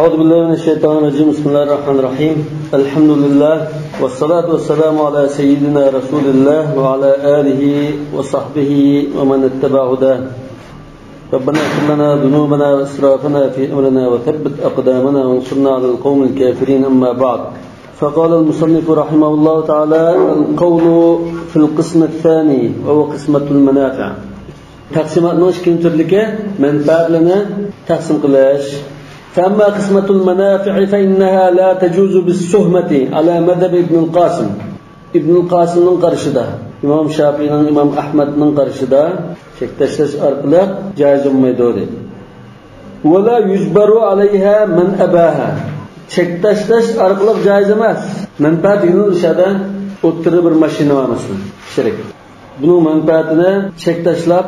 أعوذ بالله من الشيطان الرجيم. بسم الله الرحمن الرحيم. الحمد لله والصلاة والسلام على سيدنا رسول الله وعلى آله وصحبه ومن اتبع هداه. ربنا اغفر لنا ذنوبنا وإسرافنا في أمرنا وثبت أقدامنا وانصرنا على القوم الكافرين. أما بعد، فقال المصنف رحمه الله تعالى: القول في القسم الثاني وهو قسمة المنافع. تقسيمات نوش كنترلك منفعة لنا تقسم قلاش. فأما قسمة المنافع فإنها لا تجوز بالسهمة على مذهب ابن القاسم. ابن القاسم ننقرشده، إمام شافعي إمام أحمد ننقرشده شكتشتش أرقلق جائز ميدوري، ولا يجبر عليها من أباها. شكتشتش أرقلق جائز ماس. منفعة ينلشده ottiri bir mashina var mesela shirik. Bunun menfaatini chektashlab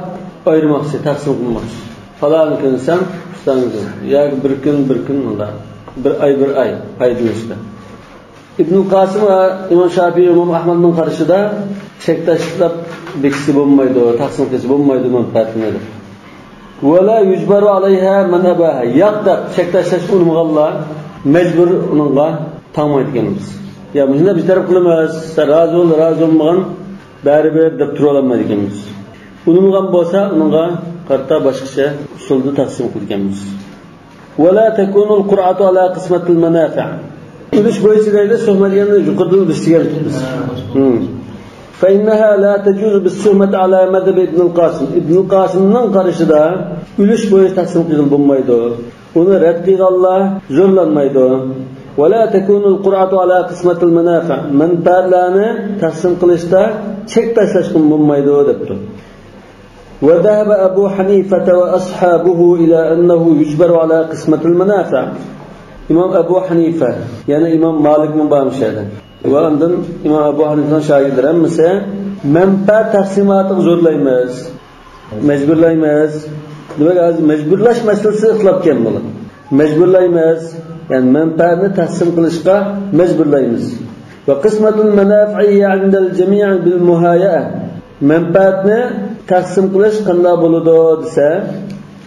ayirmoqchi, taqsim qilmoqchi. Halol qilsam ustangiz yoki bir kun unda bir ay foydalanishda. Ibn Qasim va Imom Shafiy, Imom Ahmadning qarashida chektashlab bekisi bo'lmaydi, taqsim qilish bo'lmaydi menfaatini. Wala yujbaru alayha man abaha. Yoqda chektashlash unimg'anlar majbur uningga tangmaydiganmiz. Ya bizne bir taraf kılmaz, razı olmagan baribir deb tura olmaydiganmiz. Unumgan bo'lsa, uningga qarta boshqacha usulda taqsim qilganmiz. Wala takunu al-qur'atu ala qismat al-manafi'. Ulush bo'yicha suhmatlarni yuqorida ulashgan biz. Fa innaha la tajuzu bis-suhmat ala madhhab ibn al-Qasim. Ibn al-Qasimning qarashida ulush bo'yicha taqsim qilib bo'lmaydi. Uni rad qilganlar zo'rlanmaydi. ولا تكون القرعة على قسمة المنافع. من بعدنا تقسم قلشتا شك تشلشكم مميدو دبتو. وذهب أبو حنيفة وأصحابه إلى أنه يجبر على قسمة المنافع. إمام أبو حنيفة يعني إمام مالك من بامشهده. وعندن إمام أبو حنيفة شاهد رمسه من بعد تقسيمات زور لايمز مجبور لايمز. دبل مجبور لاش مسألة إخلاف كمل. مجبور لايمز yani menfaatni taqsim qilishga majburlaymiz. Va qismatul manafi'i 'inda al-jami' bil muhaya'a. Menfaatni taqsim qilish qanday bo'ladi desa,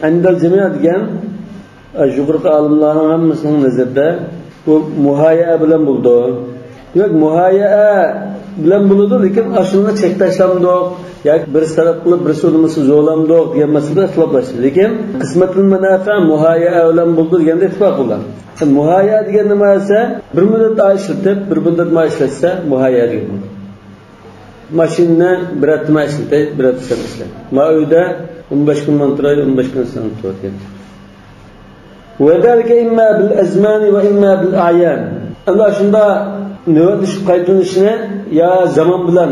'inda al-jami' degan yuqorqi olimlarning hammasining nazarida bu muhaya'a bilan bo'ldi. Yo'q, muhaya'a bilan bo'ladi, lekin ashuni chek tashlamdi yoki bir taraf qilib bir so'zimizni zo'lamdi degan masalada ixtiloflashdi. Lekin qismatul manafi' muhaya'a bilan bo'ldi deganda ittifoq qilgan. Muhayya degan nima esa bir muddat ishlatib, bir muddat ishlatsa muhayya degan. Mashinani bir hafta ishlatib, bir hafta ishlatsa. Uyda 15 kundan turadi, 15 kundan turadi. Va dalika imma bil azman va imma bil a'yan. Allah shunda navbat ish qaytinishni ya zaman bilan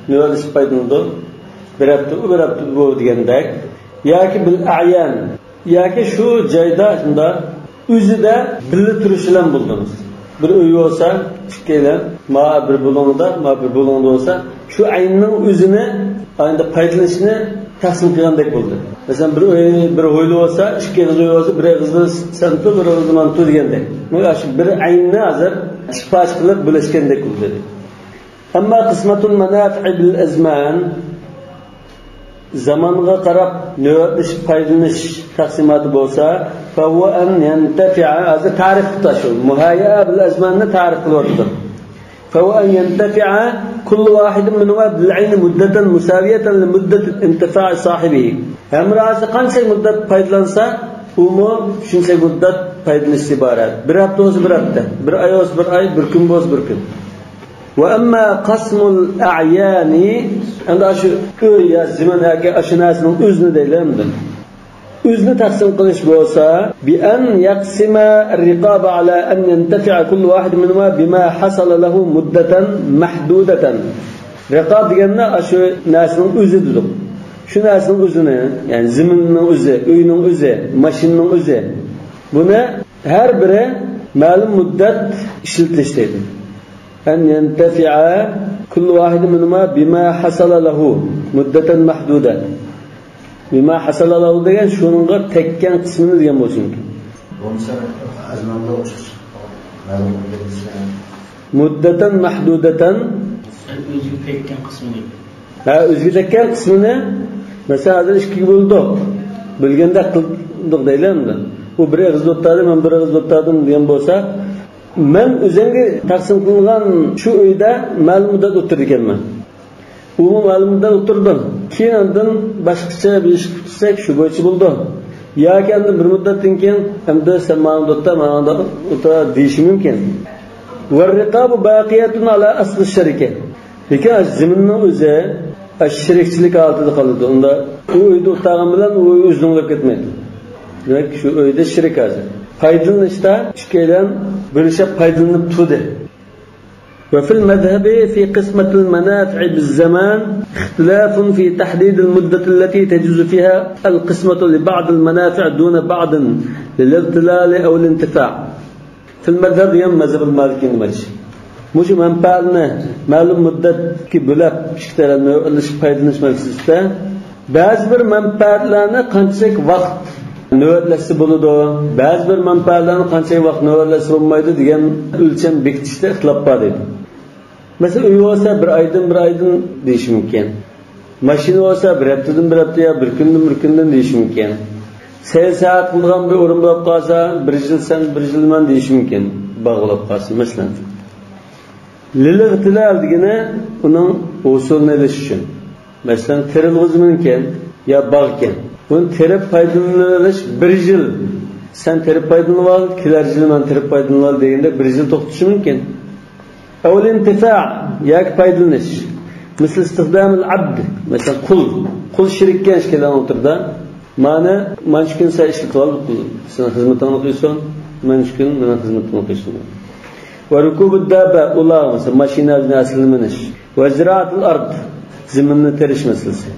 navbat ish qaytinadi. Bir hafta bu degandek yoki bil a'yan yoki shu joyda shunda o'zida birga turish bilan bo'ldimiz. Bir uy bo'lsa, ikkilan, bir bo'londa bo'lsa, shu aynning o'zini endi foydalanishni taqsim qilgandek bo'ldi. Masalan, bir ho'yli bo'lsa, ikki qiz bo'lsa, bir qizni santu, bir qizni mantu degandek. Mana shu bir aynni hozir ishpash qilib bo'lishgandek bo'ldi. Amma qismatul manafi' bil azman, zamanga qarab navbatlish foydalanish taqsimoti bo'lsa, fa huwa an yantafi'a, az ta'rif tashu muhayya bil azmanni ta'rif qilib. Fa huwa an yantafi'a kullu wahidin minhuma bil 'ayn muddatan musawiyatan li muddati intifa'i sahibihi. Hamrasi qancha muddat foydalansa, u shuncha muddat foydalanish iborat. Bir hafta bo'lsa bir hafta, bir oy bo'lsa bir oy, bir kun bo'lsa bir kun. وأما قسم الأعيان عند أشو يا زمان هكذا أشناس من أذن ديلمدن أذن تقسم قلش بوسا بأن يقسم الرقاب على أن ينتفع كل واحد منهما بما حصل له مدة محدودة. رقاب ديالنا أشو ناس من أذن دلوم. شو ناس من أذن يعني زمن من أذن، أين من أذن، ماشين من أذن. بنا her biri malum müddet işletilmiştir. أن ينتفع كل واحد منهما بما حصل له مدة محدودة. بما حصل له degan shuningga tekkan qismini degan bo'lsin. Muddatan mahdudatan o'ziga tekkan qismini. O'ziga tekkan qismini masalan hozir 2 bo'ldi. Bilganda qildik deylamdi. u bir og'iz o'tadi, men bir og'iz o'tadim degan bo'lsa, men o'zimga taqsim qilingan shu uyda ma'lum muddat o'tirdi ekanman. U ma'lum muddat o'tirdim. Keyin boshqacha bir ish qilsak shu bo'yicha bo'ldi. Yoki endi bir muddatdan keyin endi sen ma'lum muddatda o'ta deyish mumkin. Va riqabu baqiyatun ala asli sharika. Lekin ziminning o'zi shirikchilik altida qoladi. Unda u uyda o'tirgan bilan u o'zlab ketmaydi. Demak, shu uyda shirik hozir. Foydalanishda ikkilan bo'lishib foydalanib turdi. وفي المذهب في قسمة المنافع بالزمان اختلاف في تحديد المدة التي تجوز فيها القسمة لبعض المنافع دون بعض للاغتلال أو الانتفاع. في المذهب يم مذهب المالكي نمشي. مش منفعنا معلوم مدة كبلاب اشتغلنا ولا شفايدناش مفسدة. بعض بر منفعنا قنشك وقت növetlesi buludu. Bazı bir menfaatlarni qancha vaqt növetlesi bo'lmaydi degan o'lcham bekitishda ixtilof bor edi. Masalan, uy olsa bir oydan deyish mumkin. Mashina olsa bir haftadan bir hafta yo bir kundan deyish mumkin. Sayohat qilgan bir o'rin bo'lib qolsa, bir yilman deyish mumkin. Bog'lab qolsa, masalan. Lil-igtilal degani uning usulini bilish uchun. Masalan, terilg'iz mumkin yo bog'ken. Bunu terip faydalanış bir yıl. Sen terip faydalanı al, kiler yıl ben terip faydalanı al deyinde bir yıl toxtuş mümkün. Evvel intifa, yak faydalanış. Misal istihdamul abd, mesela kul şirikken şekilden oturda. Mana manşkün sen işlik al, sen hizmetten okuyorsun, manşkün bana hizmetten okuyorsun. Ve rukubud dabba ula mesela maşina nasılmeniş. Ve ziraatul ard, ziminni teriş meselesi.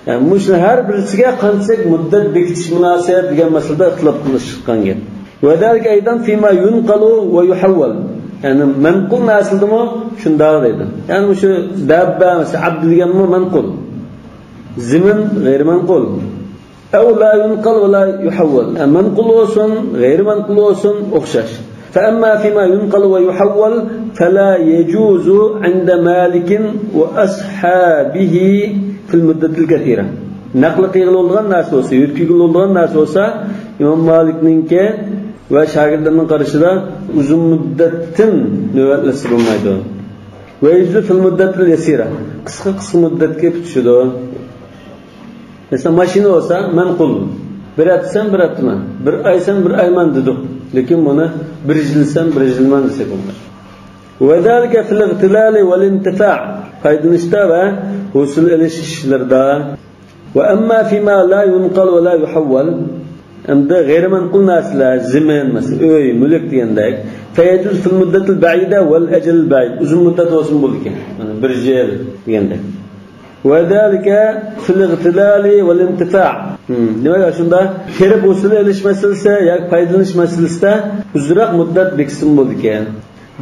Yani muşna her birisiga qancha muddat bekitish munosabat degan masalada ixtilof qilishgan gap. Va dalika aydan fima yunqalu va yuhawwal. Yani manqul nasildimi shunda deydi. Yani shu dabba mesela abd deganmi manqul. Zimin g'ayr manqul. Aw la yunqal va la yuhawwal. Manqul olsun, g'ayr manqul olsun o'xshash. Fa amma fima yunqal va yuhawwal fala yajuzu 'inda Malikin va ashabihi fil muddatil kathira. Naql qilgan narsa bo'lsa, yetkazilgan narsa bo'lsa, Imom Malikninki va shogirdlarning qarashida uzun muddatdan navbatlashib bo'lmaydi. Va yuzu fil muddatil yasira. Qisqa muddatga tutishadi. Mesela mashina olsa, manqul. Bir haftasan, bir haftaman. Bir oysan, bir oyman dedik. Lekin buni bir yilsan, bir yilman desak bo'ladi. Va zalika fil igtilal wal intifa'. Faydalanishda va usul ilishishlarda. Ve amma fima la yunqal ve la yuhawwal, amda g'ayr manqul narsalar, zimin, mesela uy, mulk degandek, fayajuz fil muddatil ba'ida wal ajal ba'id. Uzun muddat olsun bo'ldi ekan. Mana bir yil degandek. Ve zalika fil igtilal wal intifa'. Demak, shunda kirib usul ilish masalasi yoki foydalanish masalasida uzunroq muddat beksin bo'ldi ekan.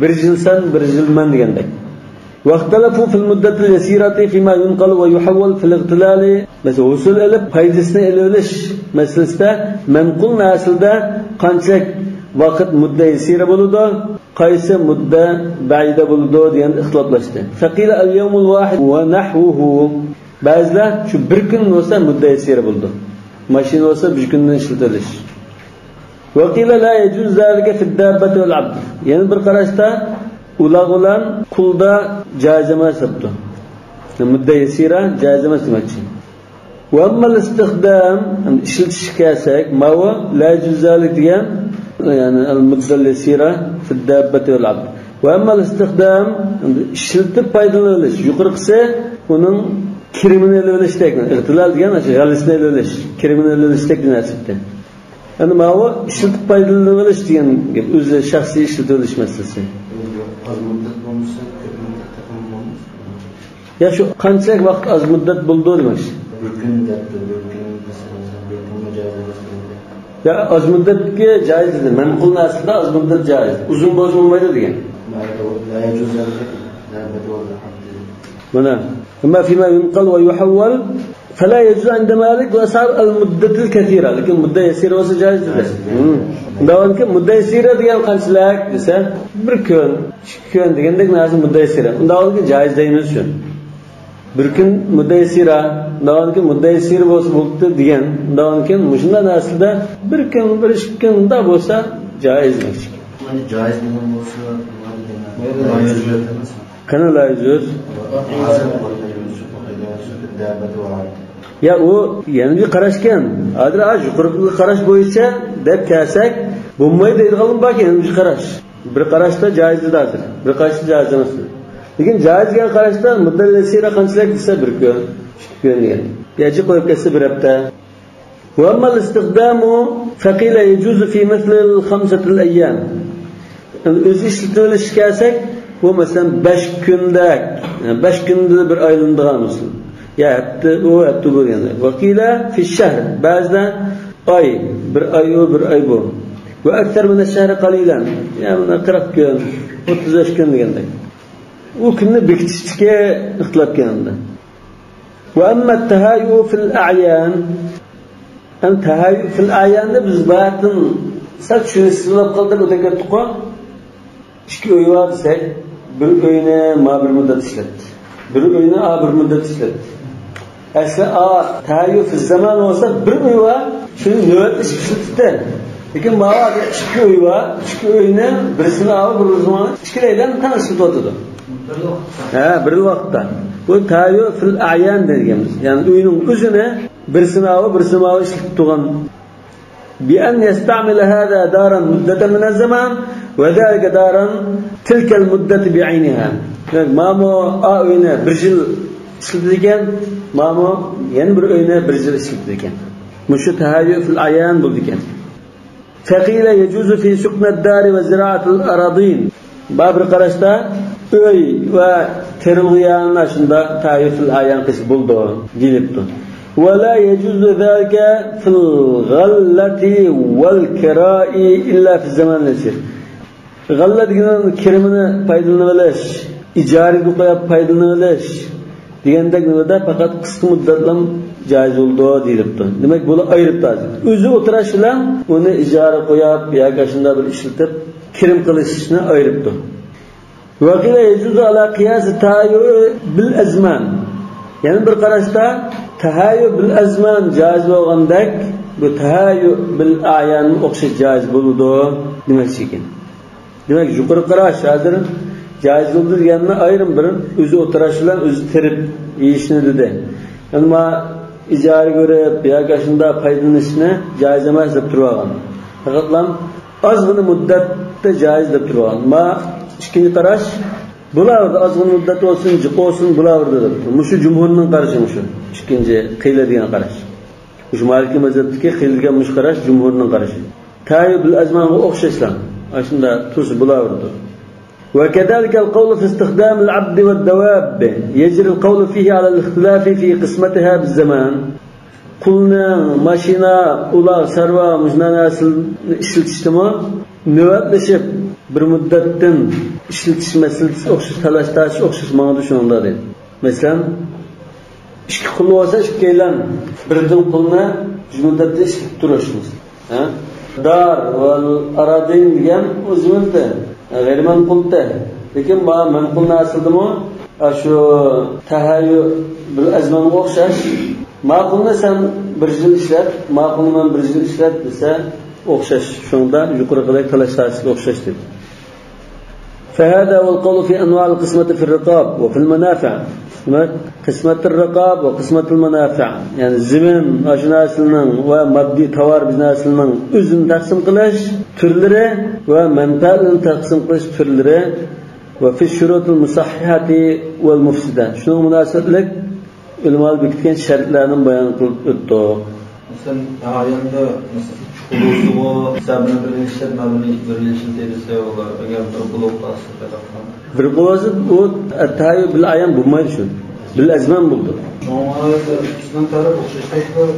Bir yilsan, bir yilman degandek. واختلفوا في المدة اليسيرة فيما ينقل ويحول في الاغتلال. مثلا وصول إلى فايدسنا إلى مثلسته منقول ناسلده قانچك وقت مدة يسيرة بولده قيس مدة بعيدة بولده ديان اختلاطلاشته. فقيل اليوم الواحد ونحوه. بعضلا شو بركن وسا مدة يسيرة بولده. ماشين وسا بجكن işletilmiş. وقيل لا يجوز ذلك في الدابة والعبد. يعني برقراشته ulan kulda caiz emas yaptı. Mudda yesira caiz emas demakçi. Ve ammal istihdam işletish kelsak, mava la yujuzalik degan, yani al-mudda yesira fi dabbati vel abd. Ve ammal istihdam işletib foydalanish yuqorqisi uning kriminal tekni, ihtilal degan g'alisni o'lish, kriminal tekni nasibdi. Yani mava işletib foydalanish degan gap, o'zi shaxsiy ishletib o'lish masalasi. Az muddat bo'lmasa, ko'p muddat bo'lmas. Ya şu qancha vaqt az muddat bo'ldi demak. Bir kun debdi, bir kun masalan, bir kun joiz emas. Ya az muddatga joiz edi. Manqul narsada az muddat joiz. Uzun bo'lmaydi degan. La yajuz zalika. Mana amma fima yunqal va yuhawwal fala yajuz 'inda Malik wa ashab al-muddat al-kathira, lekin mudda yasira bo'lsa joiz edi. Undaki mudda yasira degan qanchalik desa, bir kun, 2 kun degandek narsa mudda yasira. Undaki joiz deymiz shun. bir kun mudaysira davonki mudaysir bo'ldi degan davonki mushunda narsada bir kun bir ish kunda bo'lsa joiz demoqchi. Mana joiz degan bo'lsa qana lajuz ya u yana bir qarashgan hozir yuqori qarash bo'yicha deb kelsak bo'lmaydi deydigan bor ekan bir qarash bir qarashda joizdir hozir bir qarashda joiz emas lekin joiz degan qarashda muddallasira qanchalik desa bir kun ikki kun degan yaji qo'yib kelsa bir hafta وأما الاستخدام فقيل يجوز في مثل الخمسة الأيام o'zi ishlatilish kelsak bu masalan 5 kunda 5 kunda bir aylanadigan bo'lsin ya hafta bo'lganda vaqila fi shahr ba'zida oy bir ay o bir ay bu va akthar min ash-shahr qalilan yani 40 kun 35 kun deganda u kunni bekitishga ixtilof kelganda va amma at-tahayyu fil a'yan an tahayyu fil a'yan biz batın sak shuni sizlab qoldirib o'takatdik ikki uy var desak bir uyni ma bir muddat ishlatdi bir uyni a bir muddat ishlatdi asli a tahayyu fi zaman olsa bir uy var shuni navbat ishlatdi lekin ma ikki uy var ikki uyni birisini a birisini ikkilaydan tanishib o'tadi bir vaqtda bu tahayyu fil a'yan deganmiz ya'ni uyning o'zini birisini a birisini a ishlatib turgan بأن يستعمل هذا دارا مدة من الزمان وذلك دارا تلك المدة بعينها مامو أوينا برجل سلدكان مامو ينبر أوينا برجل سلدكان مش تهايو في الأعيان بلدكان فقيل يجوز في سكن الدار وزراعة الأراضين باب القرشتا أي وترغيان عشان تهايو في الأعيان قسم بلدو جيلبتو ولا يجوز ذلك في الغلة والكراء إلا في الزمان اليسير غلة ديگن كرمini paydalanılaş icari qo'yib paydalanılaş degandek nimada faqat qisqa muddatlam joiz bo'ldi deyilibdi demak bu ayiribdi o'zi o'tirish bilan uni ijara qo'yib yoki shunday bir ishlatib kirim qilishni ayiribdi وقيل يجوز على قياس التهايؤ بالأزمان yani bir qarashda tahayyu bil azman joiz bo'lgandek bu tahayyu bil ayan o'xshash joiz bo'ladi demoqchi ekan demak yuqori qarash hozir joiz bo'ldi deganni ayrim bir o'zi o'tirish bilan o'zi tirib yeyishni dedi ammo ijara ko'rib yoki shunda foydalanishni joiz emas deb turgan faqatlam ozgina muddatda joiz deb turgan ma ikkinchi qarash bularda ozgina muddat olsun jiq olsun bularda deb mushu jumhurning qarashi mushu ikkinchi qiladigan qarash mushu maliki mazhabdagi qilgan mush qarash jumhurning qarashi tayyib bil azmanga o'xshashlar shunda tursa bularda وكذلك القول في استخدام العبد والدواب يجري القول فيه على الاختلاف في قسمتها بالزمان قلنا ماشينا ular sarva mujnanasil ishlatishmi navbatlaşib bir muddatdan ishlatish masalasi o'xshash talashtash o'xshash ma'noda shunda dedi masalan ikki qul bo'lsa ikkilan birdan qulni muddatda ishlatib turishimiz dar va aradin degan o'zimizda g'ayriman qulda lekin man qulni asldimi shu tahayyu bil azmanga o'xshash ma'qulni sen bir yil ishlat ma'qulni man bir yil ishlat desa o'xshash shunda yuqoriqidagi talashlarga o'xshash dedi فهذا هو القول في أنواع القسمة في الرقاب وفي المنافع قسمة الرقاب وقسمة المنافع يعني الزمن أجناسلنن ومادي توار بجناسلنن özün تقسيم قلش türlere ومنفعل تقسيم قلش türlere وفي الشروط المصححة والمفسدة شنو مناسبة لك علماء بكتكين şartlarının bayan kılıp öttü مثلا ayanda Kulusu o sabırın birleştir, mabını birleştir dediyse olur. Eğer bir kuluk asıl tarafından. Bir kulusu o tahayyu bil ayan bulmaydı şu. Bil azman buldu. Ama ikisinden taraf okşaştıklar.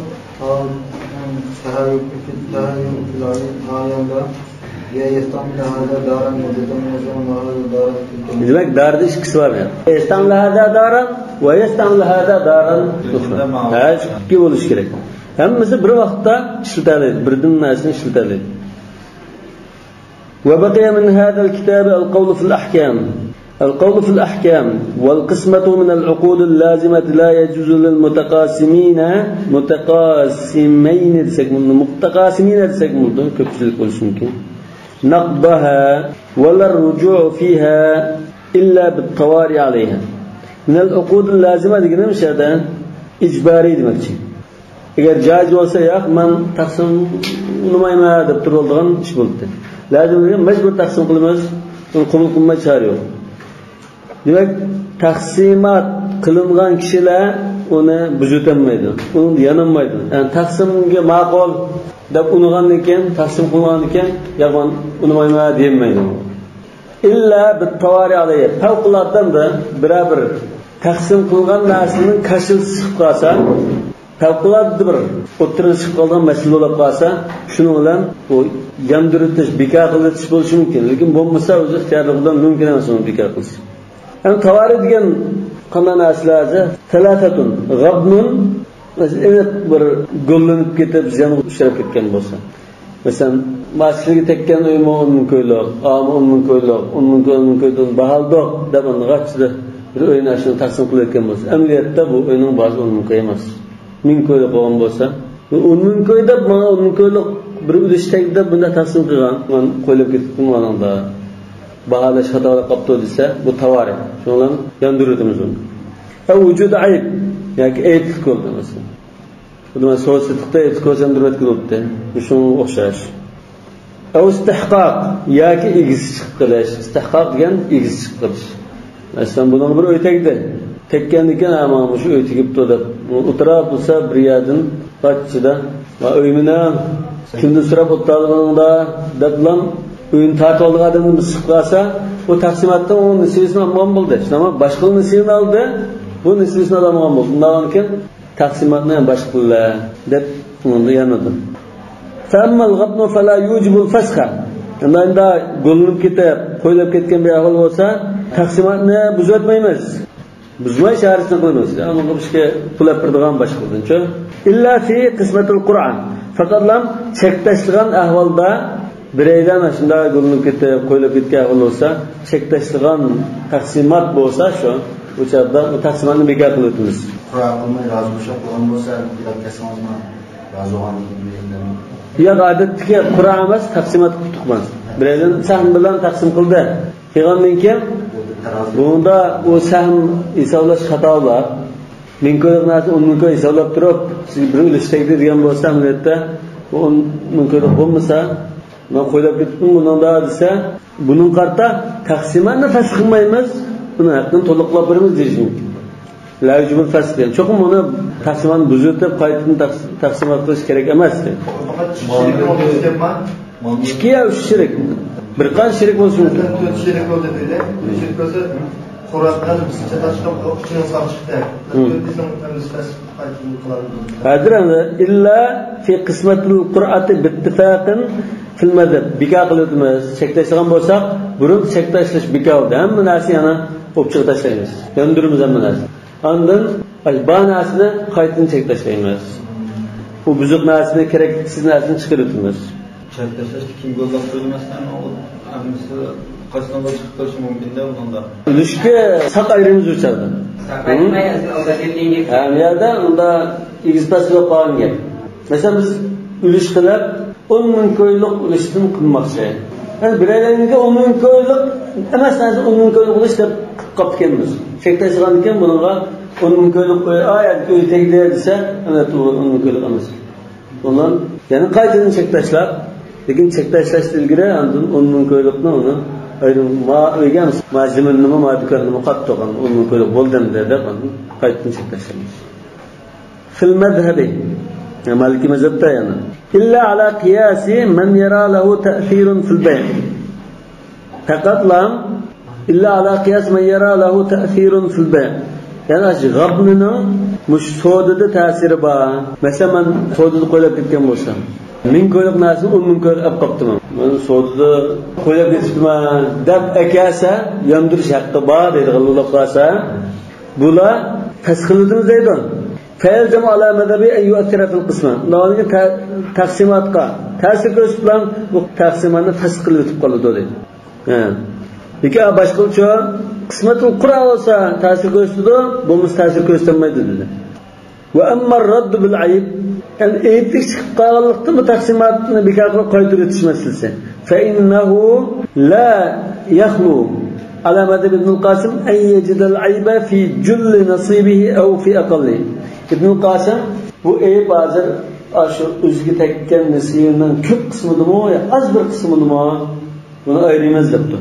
Tahayyu bil ayanda ya yestamla hada daran mudetem yazan hada daran. Demek darda ikisi var yani. Yestamla hada daran ve yestamla hada daran. Ha, iki oluş gerek. Hammasi bir vaqtda ishlatiladi, birdan narsani ishlatiladi. وبقي من هذا الكتاب القول في الأحكام القول في الأحكام والقسمة من العقود اللازمة لا يجوز للمتقاسمين متقاسمين نقضها ولا الرجوع فيها إلا بالطوارئ عليها. من العقود اللازمة ديگه نمیشه اجباری demekçi. Eğer caiz olsa ya ben taksim olmayma deb turadigan ish bo'ldi. Lazim degan majbur taksim qilamiz, uni qabul qilmay choryok. Demak, taqsimot qilingan kishilar uni buzutolmaydi, uni yanolmaydi. Yani taqsimga ma'qul deb unugandan keyin, taqsim qilgandan keyin yag'on unmayma deyilmaydi. İlla bit-tavari alayhi. Favquloddan da bir taqsim qilgan narsaning kashfi chiqib qolsa, favqulodda bir o'tirib chiqib qolgan masala bo'lib qolsa, shuning bilan u yandiritish, bekor qilish bo'lishi mumkin. Lekin bo'lmasa o'zi ixtiyorligidan mumkin emas uni bekor qilish. Yani tavari degan qanday narsalarni talatatun g'abnun bir gollanib ketib, ziyon uchrab ketgan bo'lsa. Mesela masjidga tekkan uymi 10 ming ko'ylok, 10 ming ko'ylok, 10 ming ko'ylok bahaldoq deb g'achda bir o'yin ashuni taqsim qilayotgan bo'lsa, amaliyotda bu o'yinning bazi 10 ming emas. 1000 ko'ylok bo'lgan bo'lsa, 10 ming ko'y deb mana 10 ming ko'ylok bir ulishdagida bunda taqsim qilgan, men qo'yib ketdim manada. Bahalash xatolik qilibdi desa, bu tavari. Shundan yondiramiz uni. Vujud ayb yoki aytib ko'rdi masalan. Bunda so'zlikda aytib ko'rsam durvat qilibdi. Shunga o'xshash. Istihqoq yoki egiz chiqib qilish. Istihqoq degan egiz chiqib qilish. Masalan, bunun bir o'ytagida tekkandikan ama shu o'y tegibdi deb o'tirib bo'lsa bir yerdan qachida va o'ymini kimni so'rab o'tganligida deblan o'yin tartib olgan odamni chiqib qolsa, bu taqsimotdan o'ng nisbasini olgan bo'ldi. Shunday boshqa nisbasini oldi, bu nisbasini olgan bo'ldi. Undan keyin taqsimotni boshqalar deb unda yanadi. Fammal g'abnu fala yujibul fasxa. Unda go'linib ketib, qo'yilib ketgan bir ahvol bo'lsa, taqsimotni buzatmaymiz. Buzmay sharisini qilamiz. Ammo bu ishga pulab turadigan boshqalardan-chi. Illa fi qismatul Qur'on. Faqatlam chektashgan ahvolda biraydan shunda go'linib ketib, qo'yilib ketgan ahvol bo'lsa, chektashgan taqsimot bo'lsa, shu o'chada bu taqsimotni bekor qilib o'tamiz. Qur'on qilmay rozi bo'lgan bo'lsa, yakkasizmi? Rozi bo'lganligini yo'q, odatdagi Qur'on emas, taqsimot qilib tuqmas. Biraydan sahm bilan taqsim qildi. Qilgandan keyin bunda o sahm hisoblash xatolar. Ming ko'ylok narsa 10 ming ko'ylok hisoblab turib, siz bir ulishdagi degan bo'lsa, amaliyotda bu 10 ming ko'ylok bo'lmasa, men qo'ylab ketdim bundan desa, buning qarta taqsimotni fasx qilmaymiz, buni haqqini to'liqlab beramiz deyish mumkin. La yujibul fasx degan. Cho'qim uni taqsimotni buzutib, qaytadan taqsimot qilish kerak emas. Ikki ya 3 shirik. Bir qancha shirik bo'lishi mumkin. 4 shirik bo'ldi dedi. Shirik bo'lsa Qur'ondan bizcha tashqab o'qishini chiqdi. 4 desam nisbasi qaytib qiladi. Hadiranda illa fi qismatul qur'ati bittifaqin fil madhab. Bekor qilamiz. Cheklashgan bo'lsak, burun cheklash bekor bo'ldi. Hamma narsa yana o'pchiq tashlaymiz. Yondiramiz hamma narsa. Ondan albanasini qaytadan cheklashlaymiz. Bu buzuq narsani, keraksiz narsani chiqarib Cheklash kim qo'llab qo'ymasdan amisi qasdan chiqib qolishi mumkin-da bunda. Ulishga saq ayrimiz o'chadi. Ham yerda unda egizpas bo'lib qolgan gap. Masalan biz ulish qilib 10 ming ko'ylok ulishdan qilmoqchi. Yani biraylarga 10 ming ko'ylok emas, 10 ming ko'ylok ulish deb qilib qolganmiz. Cheklashgan ekan bunga 10 ming ko'ylok oyat ko'y tegdi desa, ana 10 ming ko'ylok emas. Bundan yani qaytadan cheklashlar, lekin cheklash ilgari andin 10 ming ko'ylokni uni ayrim o'ygan majlimin nima madukar nima qattiqan 10 ming ko'ylok bo'ldim deb qaytadan cheklashamiz. Fil madhhabi Maliki mazhabda yana illa ala qiyasi man yara lahu ta'thirun fil bay'. Faqat lam illa ala qiyas man yara lahu ta'thirun fil bay'. Yani g'abnini mush sodida ta'siri bor. Masalan, sodida qo'yib ketgan bo'lsam, 1000 ko'ylok narsa 10 ming ko'ylok olib qoptiman. Men sodida qo'yib ketibman deb akasa yondirish haqqi bor dedi Alloh qolsa, bular tasqilidimiz deydi. Fa'aljamu ala madhabi an yu'athira fil qisman. Ularning taqsimotga ta'sir ko'rsatib bilan bu taqsimotni tasqilib o'tib qoladi deydi. Lekin boshqacha qismatul qura olsa ta'sir ko'rsatdi, bo'lmasa ta'sir ko'rsatmaydi dedi. Va amma ar-radd bil ayb, yani ayiblik chiqib qolganlikda bu taqsimotni bekor qilib qaytarib o'tish masalasi. Fa innahu la yakhlu ala madhab ibn al-Qasim an yajida al-ayba fi jull nasibihi aw fi aqalli. Ibn al-Qasim bu ayib hozir shu o'ziga tekkan nasibining ko'p qismidimi yo az bir qismidimi buni ayiramiz debdi.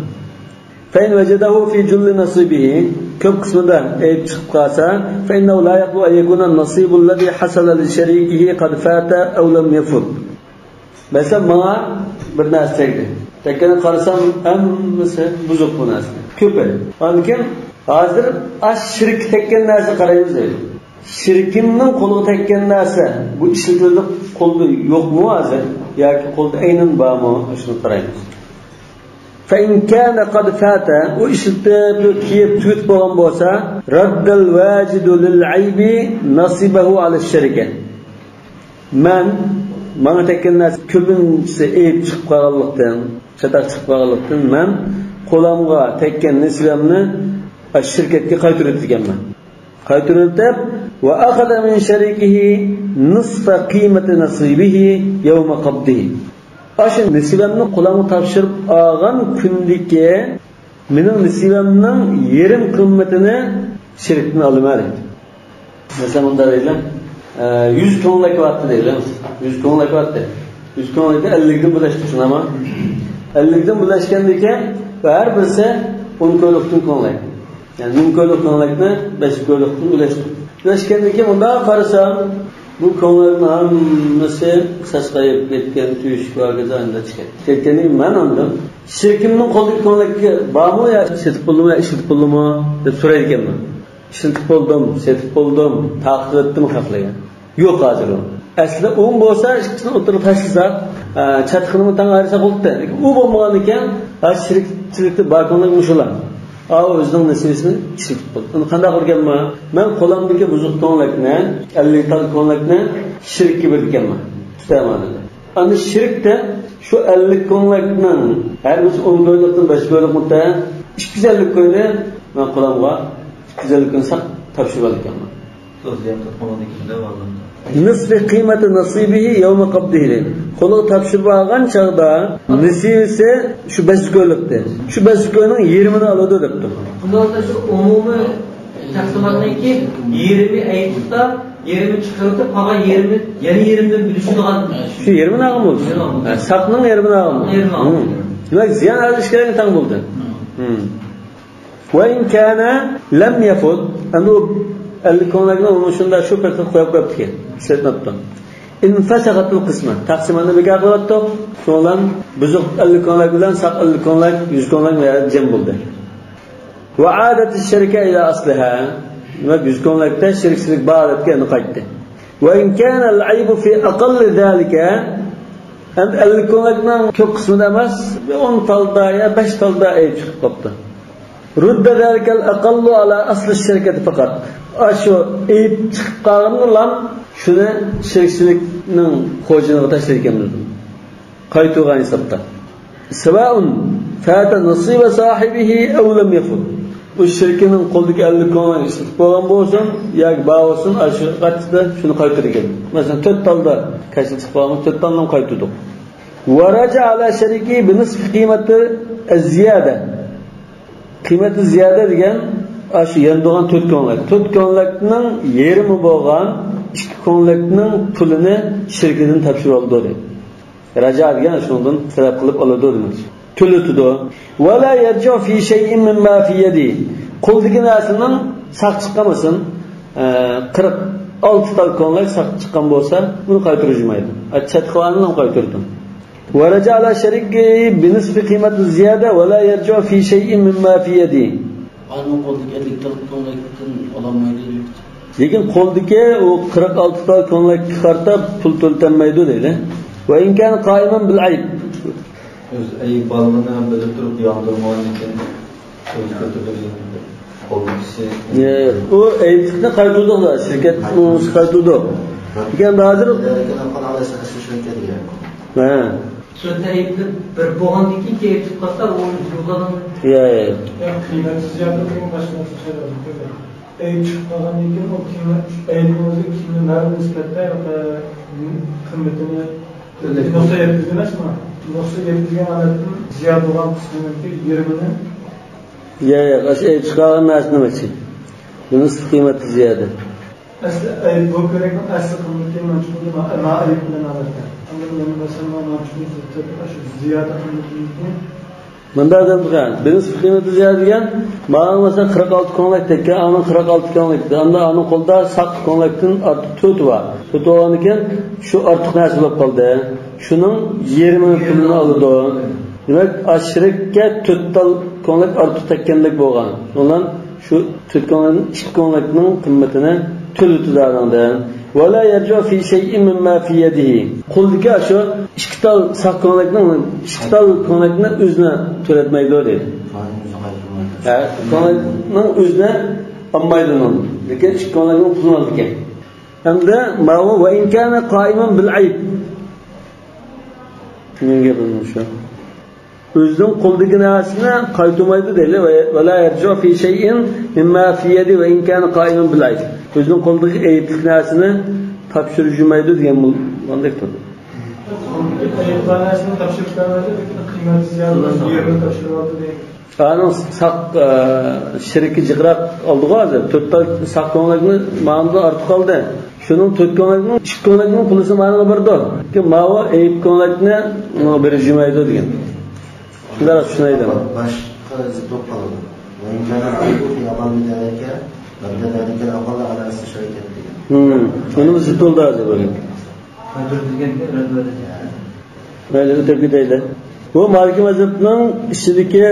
Fa in wajadahu fi jull nasibihi, ko'p qismida ayib chiqib qolsa, fa innahu la yaqlu an yakuna an-nasibu alladhi hasala li sharikihi qad fata aw lam yafut. Mesela menga bir narsa tegdi. Tekkani qarasam hammasi buzuq bu narsa. Ko'p. Lekin hozir shirk tekkan narsa qaraymiz deydi. Shirkimning qo'liga tekkan narsa bu ishlatilib qo'lda yo'qmi hozir yoki qo'lda aynan bormi shuni qaraymiz. Fa in kana qad fata u ishlatib kiyib tut bo'lgan bo'lsa, raddal wajidu lil aybi nasibahu ala sharika. Mana tekkan narsa ko'pincha ayib chiqib qolganlikdan, chataq chiqib qolganlikdan men qo'limga tekkan nisbamni shirkatga qaytarib o'tganman. Qaytarib va akhadha min sharikihi nisfa qiymati nasibihi yawma qabdihi. Aşı nisibamni qo'limga topshirib olgan kundagi mening nisibamning yerim qimmatini shirkdan olaman. Mesela bunda deylar 100 tonlak vatdi deylar. 100 tonlak vatdi. 100 tonlakda 50 dan bo'lashdi ama 50 dan bo'lashgan ekan har birisi 10 ko'llikdan tonlak. Yani 10 ko'llik tonlakni 5 ko'llikdan bo'lashdi. Bo'lashgan ekan unda qarasam bu ko'ngilning hammasi qisasqayib ketgan tuyushuk vaqtida chiqadi. Ketgani men ondan shirkimning qo'ldagi ko'ngilga bormi yo setib bo'ldimi yo ishlatib bo'ldimi deb so'raydiganman. Ishlatib bo'ldim, setib bo'ldim, taqdir etdim haqlagan. Yo'q hozir u. Aslida u bo'lsa ikkisini o'tirib tashlasa, chatqinni tan ayirsa bo'ldi. Lekin u bo'lmagan ekan, shirkchilikda barkonlik mushular. O'zining nasibasini ishlatib bo'ldi. Uni qanday qilganman? Men qo'limdagi buzuq tonlakni, 50 ton tonlakni shirkka berganman. Tutaman dedi. Ana shirkda shu 50 tonlakning har bir 10 ko'ylakdan 5 ko'ylak mutta 250 ko'ylak men qo'limga 250 kun saq topshirib olganman. Nisbi qiymati nasibihi yawma qabdihi. Qo'liga topshirib olgan chaqda nisbisi shu 5 ko'ylakda. Shu 5 ko'ylakning 20 ni oladi debdi. Bunda shu umumiy taqsimotniki 20 aytda 20 chiqarib qolgan 20 yana 20 dan bo'lishadigan. Shu 20 ni olgan bo'ldi. Saqning 20 ni olgan. Demak, ziyon olish kerak tan bo'ldi. Va in kana lam yafut, anu 50 ko'ylakni uni shunda shu paytda qo'yib qo'yibdi. Ishlatmabdi. Infasaqatul qismat. Taqsimotni bekor qilyapti. So'lan buzuq 50 ko'ylak bilan saq 50 ko'ylak, 100 ko'ylak jam bo'ldi. Va adat ash-sharika ila asliha. Va 100 ko'ylakda shirkchilik ba'datga qaytdi. Va in kana al-ayb fi aqall zalika, ham 50 ko'ylakning ko'p qismida emas, 10 talda ya 5 talda ayib chiqib qopti. Rudda zalikal aqallu ala asli ash-sharikati faqat. Ashu ayib chiqib qolganlar shuni shirkchilikning xo'jiniga tashlaydigan dedim. Qaytuvgan hisobda. Sawaun fata nasiba sahibihi aw lam yafut. Bu shirkining qo'ldagi 50 ko'ngil ishlatib qo'ygan bo'lsin yoki bo'lsin, ashu qatida shuni qaytargan. Masalan 4 talda kashf chiqqan 4 taldan qaytardik. Wa raja ala shariki bi nisfi qiymati az-ziyada. Qiymati ziyada degan shu yandigan 4 ko'ngil. 4 ko'ngilning yarmi bo'lgan 2 ko'ngilning pulini shirkidan topshirib oldi dedi. Raja degan shundan talab qilib oladi demak. Tulutdi. Va la yarja fi shay'in mimma fi yadi. Qo'ldagi narsaning saq chiqqanmasin, 46 tal ko'ngil saq chiqqan bo'lsa, uni qaytarishmaydi. Chatqonini ham qaytardi. Va raja ala shariki bi nisfi qiymati ziyada va la yarja fi shay'in mimma fi yadi. Qanun qo'ldagi 50 tal ko'ngildan olamaydi. Lekin qo'ldagi u 46 tal ko'ngilga qarta pul to'ltanmaydi deydi. Va in kan qoiman bil ayb. O'z ayb balını bilib turib yondirmoq ekan. O'z ko'targan qo'ldagisi. U aybni qaytardi, shirkat qaytardi. Lekin hozir Sözde ayıplı bir boğan dikin ki ayıp çıkmazsa o yoldan Ya. Kıymetsiz yaptığın başına şeyler var. Ayıp çıkmadan dikin o kıymet ayıbımızı kimler nispetle kıymetini nasıl yaptınız mı? Nasıl yaptığın aletinin ziyade olan kısmındaki yerimini Ya, aşağı çıkan nasıl demek? Nasıl kıymeti ziyade? Asıl bu görev asıl kıymetli mançurdu ama ayıp bilen aletler. Ama benim mesela mançurdu tabii ziyade kıymetli. Bunda da bukan. Birinci kıymeti ziyade degan, bana mesela 46 konlak tekken, onun 46 konlak. Anda onun kolda sak konlakın artık tütü var. Tütü olan iken şu artık nasıl olup kaldı? Şunun 20 pulunu aldı. Demek aşırıkka tüttal konlak artık tekkendek bolgan. Ondan şu tüt konlakın 2 konlakının kıymetini tülütü darlandı. Ve la yercu fi şey'in mimma fi yedihi. Qo'ldagi shu ishqital saqlanakning ishqital konakni o'zini to'latmaydi dedi. Ha, konakning o'zini olmaydi uni. Lekin ishqital konakning pulini oldi ekan. Hamda ma'u va in kana qa'iman bil ayb. Menga bilmish shu. O'zining qo'ldagi narsani qaytarmaydi deydi va la yerju fi şey'in mimma fi yedi ve in kana qa'iman bil ayb. O'zining qo'ldagi ayiblik narsani topshirmaydi degan bunday turdi. Ayıplanasını topshirganlarda kıymet ziyade yerini topshiradi deydi. Ana saq shirki jiqraq oldi hozir. 4 ta saq konakni ma'noda ortib qoldi. Shuning 4 konakning 2 konakning pulisi ma'noga birdi. Ki ma'vo ayib konakni berishmaydi degan. Shunday tushunaydi. Boshqa zikr qiladi. Va imkon aybu fi aqalidalika va dalika aqal ala sharikat degan. Shuni biz to'ldi hozir bo'lgan. öldürülgenlikte öldürülür. Böyle ötekideydi. Bu Maliki mezhebinin işçideki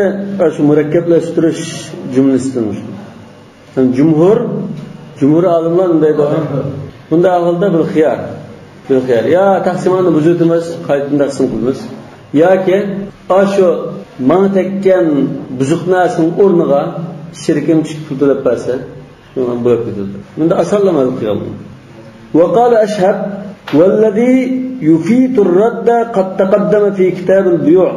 şu mürekkepleştiriş cümlesidir. Yani cumhur alimler bundaydı. Bunda ağılda bir xiyar. Ya taksimanı vücudumuz kayıtını taksim kılmız. Ya ki şu bana tekken buzuq narsının o'rniga shirkim tushib pul to'lab bersa, shuni bo'lib ketadi. Bunda asallamadik qilgan. Wa qala ashhab والذي يفيت الرد قد تقدم في كتاب البيوع.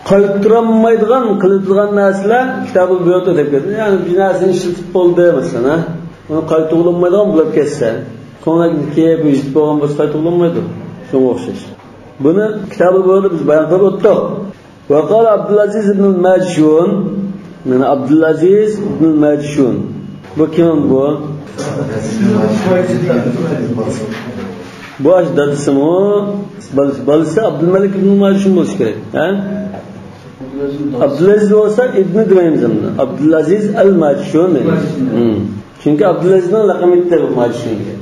Qaytırılmaydigan qılıtılgan narsalar kitabul buyotda deb ketdi. Yani binasini ishlatib bo'ldi masalan, uni qaytırılmaydigan bo'lib ketsa, konakniki bujit bo'lgan bo'lsa qaytırılmaydi. Shunga o'xshash. Buni kitabul buyotda biz bayon qilib o'tdik. Va qala Abdulaziz ibn al-Majshun, mana Abdulaziz ibn al-Majshun. Bu kim bu? Bu aş dadısı mı? Balısı Abdülmelik ibn Majshun bo'lishi kerak. Ha? Abdulaziz olsa ibn demaymiz buni. Abdulaziz al-Majshun. Çünkü Abdulazizning laqabi bitta bu Majshunga.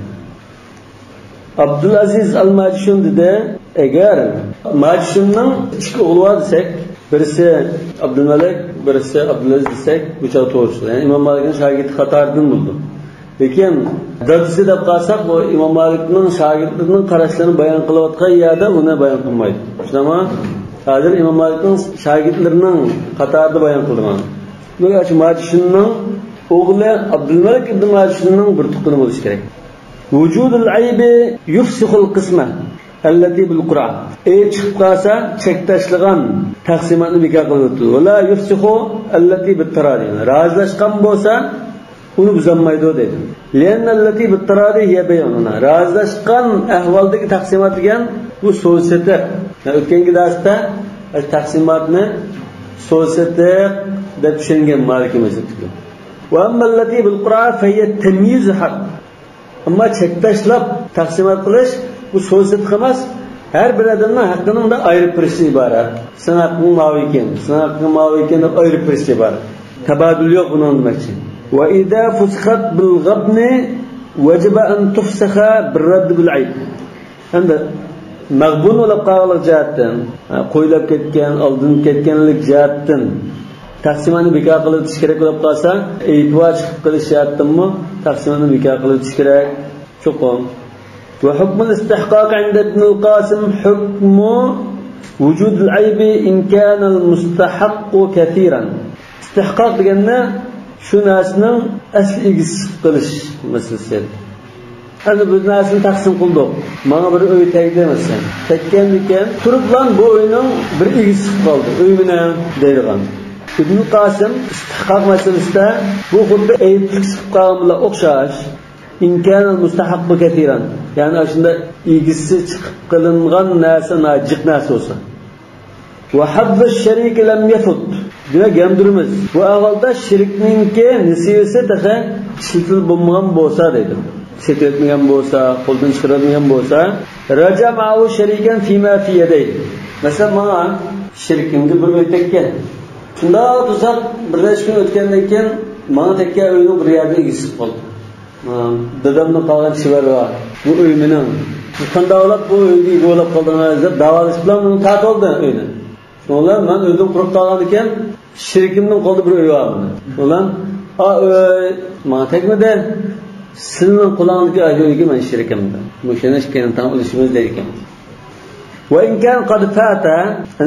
Abdulaziz al-Majshun dedi, agar Majshunning ikki o'g'li bor desak, birisi Abdulmalik, birisi Abdulaziz desak, bu choq to'g'ri. Yani İmam Malikning shogirdi Qatardan bo'ldi. Lekin dadisi deb qarsak, bu İmam Malikning shogirdlarining qarashlarini bayon qilayotgan yerda uni bayon qilmaydi. Shunami? Hozir İmam Malikning shogirdlarining qatorida bayon qildim. Bu yo'q, Majshunning o'g'li Abdulmalik ibn Majshunning bir tuqqani bo'lishi kerak. Vujudul aybi yufsihul qisma allati bil Qur'an. Chiqib qolsa, chek tashlagan taqsimotni bekor qiladi. Wala yufsihu allati bit taradi. Razlashgan bo'lsa, uni buzolmaydi dedi. Lianna allati bit taradi hiya bayonuna. Razlashgan ahvoldagi taqsimot degan bu so'zsati. O'tgangi darsda taqsimotni so'zsati deb tushungan Malikimiz. Wa amma allati bil Qur'an fa hiya tamyiz haq. Amma chek tashlab taqsimot qilish bu so'zsat emas, har bir odamning haqqining da ayirib berishga iborat. Sanaqning maviken deb ayirib berishga iborat. Tabadul yo'q buni demoqchi. Wa idza fusxat bil ghabni wajaba an tufsaxa bir radd bil ayb. Endi mag'bun bo'lib qolgan jihatdan, qo'ylab ketgan, oldin ketganlik jihatdan taqsimotni bekor qilish kerak bo'lib qolsa, aytva chiqib qilish jihatdanmi taqsimotni bekor qilish kerak. Cho'qim. وحكم الاستحقاق عند ابن القاسم حكم وجود العيب إن كان المستحق كثيرا. استحقاق دeganda shu narsaning asli egisi qilish masalasi. Hozir biz narsani taqsim qildik. bana bir öy tegdi mesela. Tekkendiken turup lan bu oyunun bir ilgisi kaldı. Öymüne deyilgan. İbn Qasim istihqaq meselesinde bu xuddi eyiplik sıqqanla okşaş. İmkanı mustahaqqı ketiran. Yani aslında ilgisi çıkıp kılıngan narsa naciq narsa olsa. Ve hazzı şerik lem yefut. Demek gemdirimiz. Bu ahvalda şirikninki nisibisi tehe şitil bulmagan bolsa deydi. Şirketmeyen bolsa, koldan çıkarılmayan bolsa, raca ma'u şeriken fîmâ fiyedeydi. Mesela bana şirikimde bir ötekken. Şunda tutsak birleş gün ötkenden keyin bana tekke öýüň bir ýerde ilgisi boldy. Dadamdan kalgan şiver var. Bu öýümünün. Kandavlap bu öýüni golap kaldyňyz dep dawalaş bilen muny taýt oldy öýüni. Şoňlar men özüm kurup kalgan eken şirikimden goldy bir öýü var. Şoňlar mana tekmede sizin kulağınızda öýüni men şirikimde. Muşana şekerin tam uluşymyz diýken. Ve in kan qad fata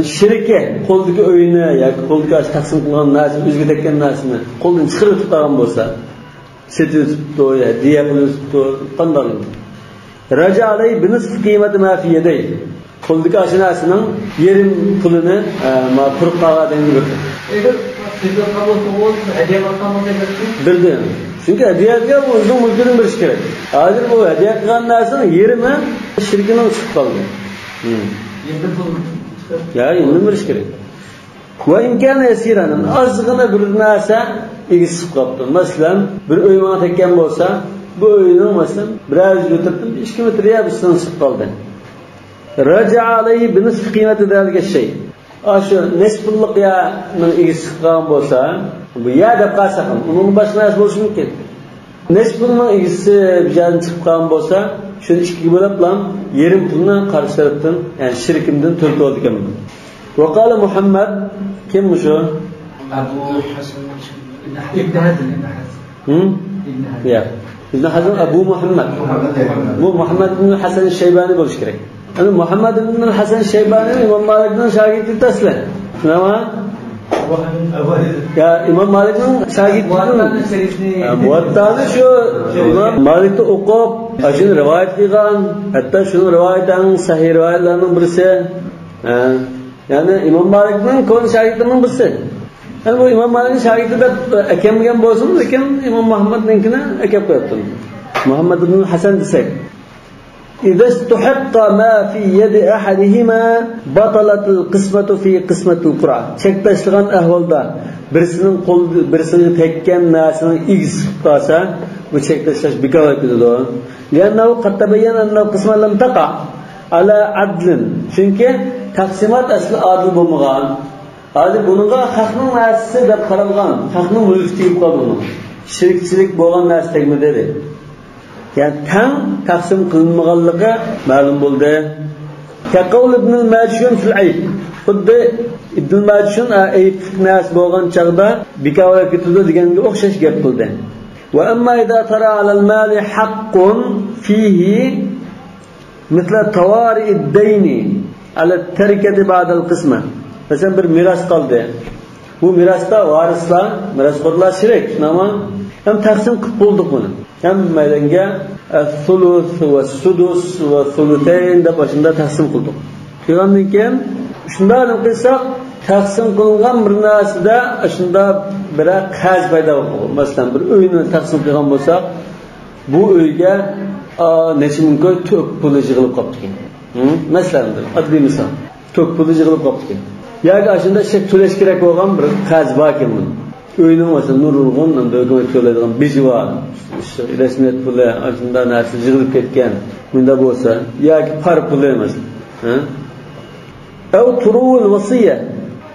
şirke qo'ldagi öýüne yoki qo'lga taqsim qilgan narsani o'ziga tekkan narsani qo'ldan chiqarib tutgan bo'lsa, setilibdi ya diya qilibdi, qanday? Raja alay binisf qiymati ma fi yaday. Qo'ldagi ashnasining yerim pulini ma quruq qog'odan berdi. Eğer sizde kabul olsa hediye makamında berdi. Çünkü hediyeге o'zining mulkini berish kerak. Hozir bu hediye qilgan narsaning yerimi shirkining chiqib qoldi. Ya endi berish kerak. Va imkon yasiranın azgina bir narsa egisi qopdi. Masalan, bir öýüňe tekkan bolsa, bu öýüň masalan biraz götürdüm 2 metr ýa bizden çıkıp qaldy. Raja alayhi binisf qiymati dalga şey. Aşu nesbullyk ýa-nyň egisi qopgan bolsa, bu ýa dep qalsa ham, onuň başga narsa bolşy mümkin. Nesbullyk egisi bijan çıkıp qalgan bolsa, şunu iki bölüp lan yerim puluna karşı taraftan yani şirkimden töltü oldu kemin. Vakala Muhammed kimmiş o? Abu Hasan İbn Hazm. Ya. İbn Hazm Abu Muhammed. Bu Muhammed ibn Hasan Şeybani boluş gerek. Yani Muhammed ibn Hasan Şeybani İmam Malik'in şagirdi tasla. Ama ya İmam Malik'in şagirdi. Muvatta'da şu İmam Malik'te okup aşın rivayet kılgan, hatta şunun rivayetten sahih rivayetlerinin birisi. Yani İmam Malik'in konu şagirdilerinin birisi. Yani bu İmam Malik'in şagirdi de ekemgen bolsun, lekin İmam Muhammed'inkine ekep koyaptım. Muhammed ibn Hasan desek. إذا استحق ما في يد أحدهما بطلت القسمة في قسمة القرعة. Çektaşlıgan ahvalda birisinin tekken nasının x qalsa bu çektaşlaş bekar edilir. لأنه قد تبين أن القسمة لم تقع على عدل. Çünkü taksimat aslı adil bolmagan. Hadi bununla haqning narsisi deb qaralgan, haqning mulki deyip qaldı. Şirkçilik bolgan narsa tegmedi. Yani tam taksim kılınmaganlığı ma'lum bo'ldi. Kaqaul ibn al-Majshun fil ayb. Xuddi ibn al-Majshun ayb nas bo'lgan chaqda bekavla ketdi deganga o'xshash gap qildi. Va amma idza tara 'ala al-mal haqqun fihi mithla tawari ad-dayn 'ala at-tarikati ba'da al-qisma. Mesela bir miras qoldi. Bu mirasda varislar, mirasxo'rlar shirik, ama ham taqsim qilib bo'ldik buni. Hammalarga as-sulus va sudus va sulutayn deb başında taqsim qildik. Shundan keyin shunday qilsak, taqsim qilingan bir narsada shunda bir qaz paydo bo'ladi. Masalan, bir uyni taqsim qilgan bo'lsak, bu uyga necha ming ko'y to'k puli yig'ilib qolibdi. Masalan, oddiy misol, to'k puli yig'ilib qolibdi. Yoki shunda shek to'lash kerak bo'lgan bir qaz bor ekan buni. Öýüň mesela nurulğundan dögümet töleýän bizi var. Resmiyet pulu aslında narsa yığılıp ketken. Bunda bolsa, ýa-ki par pulu emas. Aw turul wasiýa.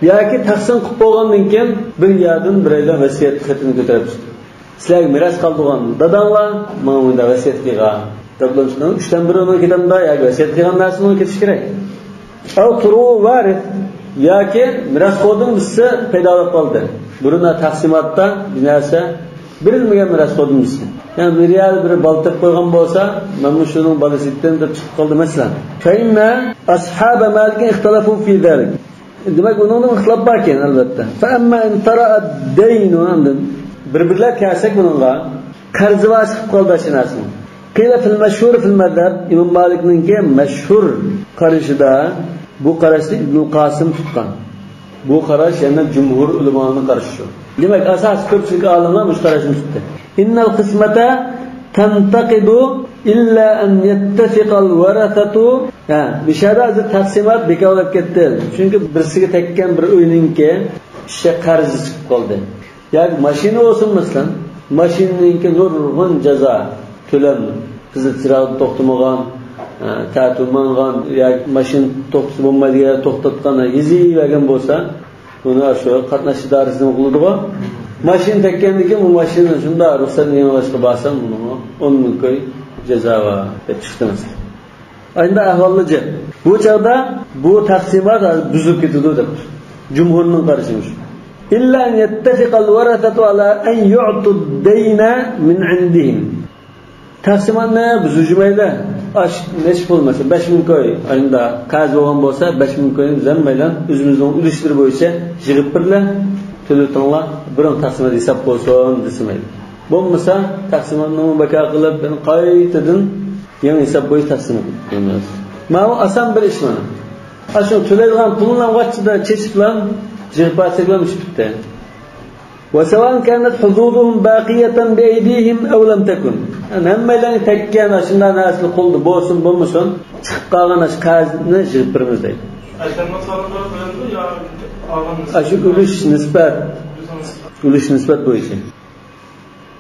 Ýa-ki taqsim qyp bolgandan keyin bir ýerden bireyden wasiýet xetini götürip. Sizlerge miras kaldygan dadаңlar, maňa bunda wasiýet kılgan. Tablançynyň 3den 1 onu ketemda ýa-ki wasiýet kılgan narsany ketiş kerek. Aw turul waris ýa-ki miras kodun bizse peýda bolup kaldy. Buruna taksimatda binasa birilmegen miras kodumuzsun. Yani bir yer bir baltap koygan bolsa, men şunun balasitten de çıkıp kaldı mesela. Kayma ashab-ı Malik'in ihtilafu fi zalik. Demek onun ihtilaf barken elbette. Fa amma in tara'a ad-dayn birbirler kelsak bununla qarzı var çıkıp kaldı aşinasın. Qila fil mashhur fil madhab İmam Malik'ninki mashhur qarashida bu qarashni Ibn Qasim tutgan. Bu qarash yana jumhur ulamoning qarashi. Demak, asos ko'pchilik olimlar bu qarashni tutdi. Innal qismata tantaqidu illa an yattafiqa al-warathatu. Bishara taqsimot bekorlab ketdi. Chunki birsiga tekkan bir uyninki ishga qarzi chiqib qoldi. Yoki mashina olsin masalan, mashinaninki nurg'un jazo to'lanadi. Qizil chiroq to'xtamagan, ta'tilmangan yoki mashina to'xtasi bo'lmaydigan to'xtatgan yezivergan bo'lsa, buni shu qatnash idorasidagi qiladi-ku. Mashina tekkandan keyin bu mashina shunda ruxsat yig'ilishga borsam, buni 10 ming ko'y jazo va deb chiqdimiz. Endi ahvollicha bu chaqda bu taqsimot buzib ketadi deb jumhurning qarashi shu. İlla an yattafiqa al-warathatu ala an yu'tu ad-dayna min 'indihim. Taqsimotni buzujmaydi. Neç pul mesela 5000 koy ayında qarz bo'lgan bo'lsa 5000 koyni bizanmaydan o'zimizning ulishlar bo'yicha yig'ib birlar to'latinglar biron taqsimot hisob bo'lsin demaydi. Bo'lmasa taqsimotni baka qilib qaytadan yangi hisob bo'yicha taqsimot qilamiz. Mana oson bir ish mana. Shu to'laydigan pulni vaqtida chechiblar yig'ib olsalar ish bitdi. وسواء كانت حدودهم باقية بأيديهم أو لم تكن. Hammadan tekkan shunday narsa qildi bo'lsin bo'lmasin chiqib qolgan qazni yig'ib birimiz deydi. Shu ulush nisbat bo'yicha.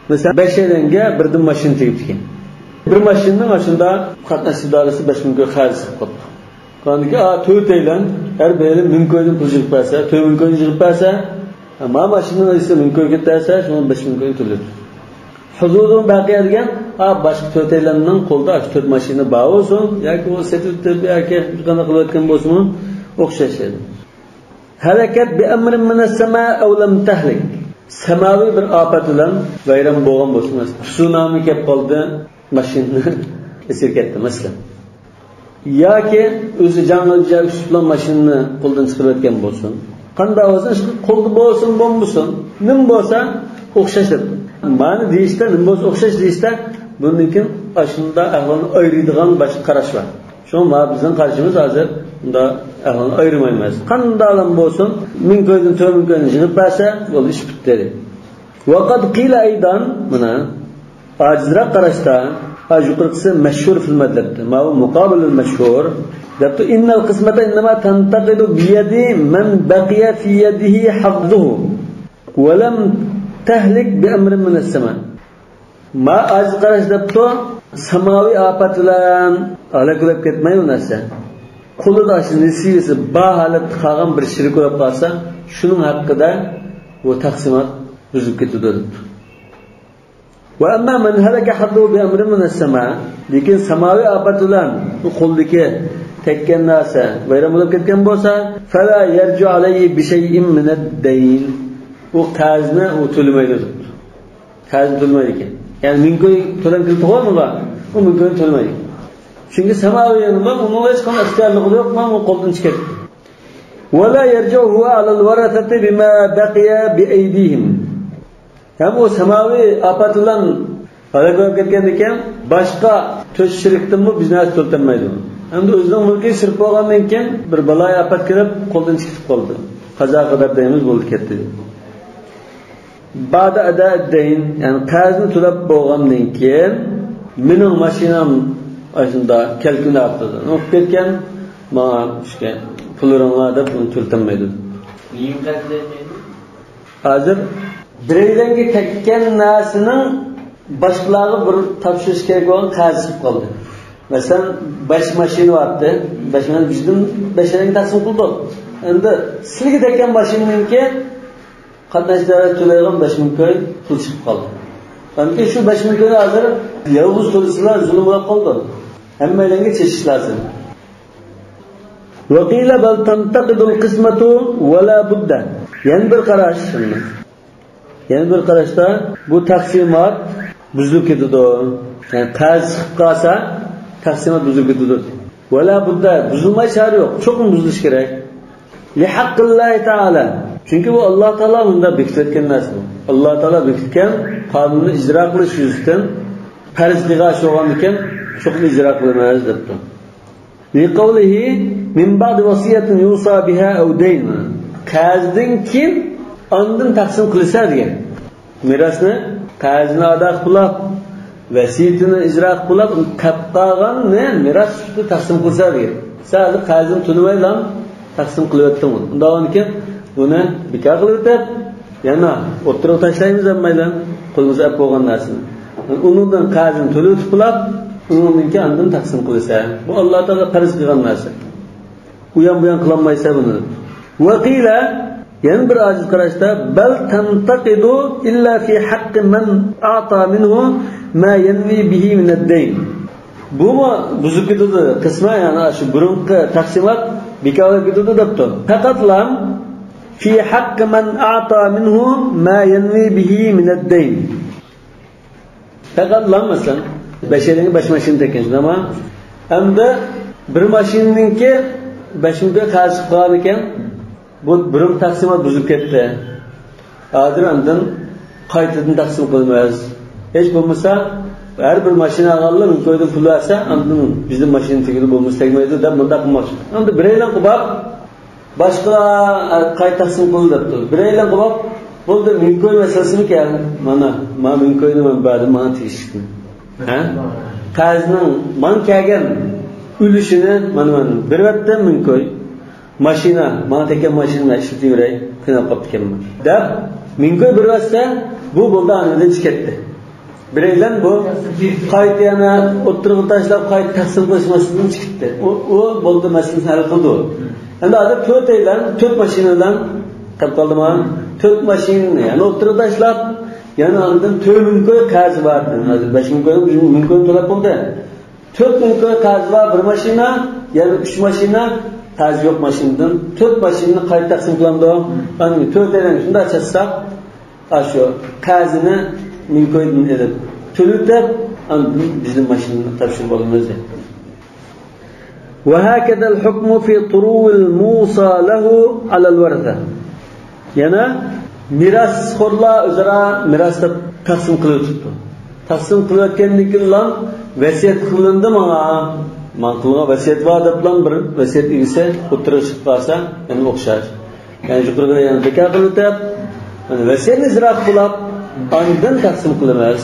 Mesela 5 yilga birdan mashina tegibdi. Bir mashinaning shunda qatnash idorasi 5000 ko'y qarz qilib qo'ydi. Qaniki 4 yildan har biri 1000 ko'ydan pul yig'ib bersa, 4000 ko'y yig'ib bersa, ama mashinaning esa 1000 ko'y ketsa, shuni 5000 ko'y to'laydi. Huzurun baqiya degan, boshqa 4 yillarning qo'lda 4 mashina bor bo'lsin, yoki u setib yoki qanday qilayotgan bo'lsin, o'xshashadi. Harakat bi amrin min as-sama aw lam tahlik. Samaviy bir ofat bilan vayron bo'lgan bo'lsin. Tsunami kelib qoldi, mashina esir ketdi masalan. Yoki o'zi jang'ilja bilan mashinani qo'ldan chiqarayotgan bo'lsin. Qanday bo'lsa, qo'lda bo'lsin, bo'lmasin, nim bo'lsa o'xshashadi. Ma'ni deyishda, nim bo'lsa o'xshash deyishda, bundan ashunda ahvolni ayiradigan boshqa qarash bor. Shunga bizning qarashimiz hozir unda ahvolni ayirmaymiz. Qanday ham bo'lsin, 1000 ko'ydan 4000 ko'yni yig'ib bersa, bu ish bitdi. Vaqad qila aydan mana ajizroq qarashda yuqorisi mashhur fil madhabda, ma bu muqabil al-mashhur. Dabtu innal qismata inma tantaqidu bi yadi man baqiya fi yadihi hadduhu wa lam tahlik bi amrin min as-sama. Ma az qarash dabtu samaviy ofat bilan alaqalab ketmay u narsa. Qo'lida shu nisbisi ba holat qolgan bir shirik bo'lib qolsa, shuning haqida bu taqsimot buzib ketadi. Wa amma man halaka hadduhu bi amrin min as-sama, lekin samaviy ofat bilan u qo'ldagi tekkan narsa vayron bo'lib ketgan bo'lsa, fala yarju alayhi bi shay'in min ad-dayn. U qarzni u to'lamaydi. Qarzni to'lamaydi ekan. Ya'ni 1000 ko'y to'lan qilib qo'ymagan, u 1000 ko'y to'lamaydi. Chunki samaviy bilan uni hech qanday iskarligi yo'q, mana u qo'ldan chiqadi. Wala yarjuhu ala al-warathati bima baqiya bi aydihim. Ham o samaviy ofat bilan halok ketgan ekan, boshqa to'sh shirikdanmi biznes to'ltanmaydi. Endi o'zining mulki sirib bo'lgandan keyin bir baloy ofat kirib qo'ldan chiqib qoldi. Qazo qadar deymiz bo'ldi ketdi. Ba'da ada-dayn, ya'ni qarzni to'lab bo'lgandan keyin mening mashinam aslında kalkulyatorda o'qib ketgan, menga ishga pulinglar deb uni to'ltanmaydi. Niyim qadlaydi? Hozir bireylarga tekkan narsaning boshqalarga bir topshirish kerak bo'lgan qarz chiqib qoldi. Masalan, 5 mashina vardı. 5 mashina bizdan 5 rang taqsim qildi. Endi sizga tekkan mashinaningki qatnashchilar to'laydigan 5000 ko'y pul chiqib qoldi. Balki shu 5000 ko'yni hozir yolg'iz to'lsizlar zulm bo'lib qoldi. Hammalarga chechish lozim. Vaqila bal tantaqidu al-qismatu wa la budda. Yana bir qarash shuni. Yana bir qarashda bu taqsimot buzilib ketadi. Yani qarz chiqib qolsa taqsimot buzilib ketadi. Va la budda buzilmay shart yo'q, cho'qim buzilish kerak. Li haqqillohi taala. Chunki bu Alloh taolo unda bekitgan narsa. Alloh taolo bekitgan qonunni ijro qilish yuzidan farz qilgan bo'lgan ekan, çok icra qilmaymiz debdi. Li qawlihi min ba'd wasiyatin yusa biha aw dayn. Qazdin kim ondan taqsim qilsa degan. Mirasni qazni ado qilib, vasiyatini ijro qilib, qapqaganni miras ustida taqsim qilsa degan. Sen qazni tunmaylan taqsim qilyaptım. Undan keyin buni bekor qilib o'tib, yana o'tirib tashlaymiz hammaydan qo'limizga olib qo'ygan narsani. Undan qazini to'lib qilib, undan keyin andan taqsim qilsa, bu Alloh taolo farz qilgan narsa. U ham bu ham qilolmaysa buni. Vaqila yana bir aziz qarashda bal tantaqidu illa fi haqqi man a'ta minhu ma yanwi bihi min ad-dayn. Bu buzib ketadi qisman, ya'ni shu burunqi taqsimot bekor ketadi debdi. Faqatlam fi haqqi man a'ta minhu ma yanwi bihi min ad-dayn. Faqatlam masalan bashiringa 5 mashina tekin, ama hamda bir mashinaningki 5 mingga qarshi qilgan ekan, bu burun taqsimot buzib ketdi. Hozir undan qaytadan taqsim qilmaymiz. Hech bo'lmasa her bir mashina alganlar ko'yda pul olsa, undan bizning mashina tegib bo'lmasa tegmaydi deb bunda qilmoqchi. Endi biraylar qilib boshqa qayta taqsim qildi debdi. Biraylar qilib bo'ldi, mumkin masalasini ekan, mana mumkin men ba'di mana tegishdi. Ha? Qazning man kelgan ulushini mana bir vaqtda mumkin mashina, mana tekan mashina ishlatib yuray, qilib qopganman. Deb mumkin bir vaqtda bu bo'ldi anidan chiqdi. Bireylen bu qayta yana o'tirib tashlab qayta taqsim qilishmasidan chiqdi. O bo'ldi masalani hal qildi. Endi hozir 4 aylan 4 mashinadan qilib qoldimi? 4 mashinani yana o'tirib tashlab, yana undan 4 ming ko'y qarz bor. Hozir 5 ming ko'y mumkin to'lab bo'ldi. 4 ming ko'y qarz bor bir mashina, yana 3 mashina qarz yo'q mashinadan 4 mashinani qayta taqsim qilindi. Ani 4 aylan shunda achsak, ashu qarzini mümkün edip tülütep bizim maşinini tavşir bolmaz. Ve hakada'l hukmu fi turu'il musa lahu ala'l warasa. Yana mirasxo'rlar o'zaro mirasda taqsim qilib turibdi. Taqsim qilayotgandan keyin vasiyat qilindi menga. Men qilgan vasiyat bor deb bir vasiyat egisi o'tirib chiqib qolsa, endi o'xshash. Ya'ni yuqoriga yana bekor qilib, vasiyatni ijro qilib ondan taqsim qilamiz.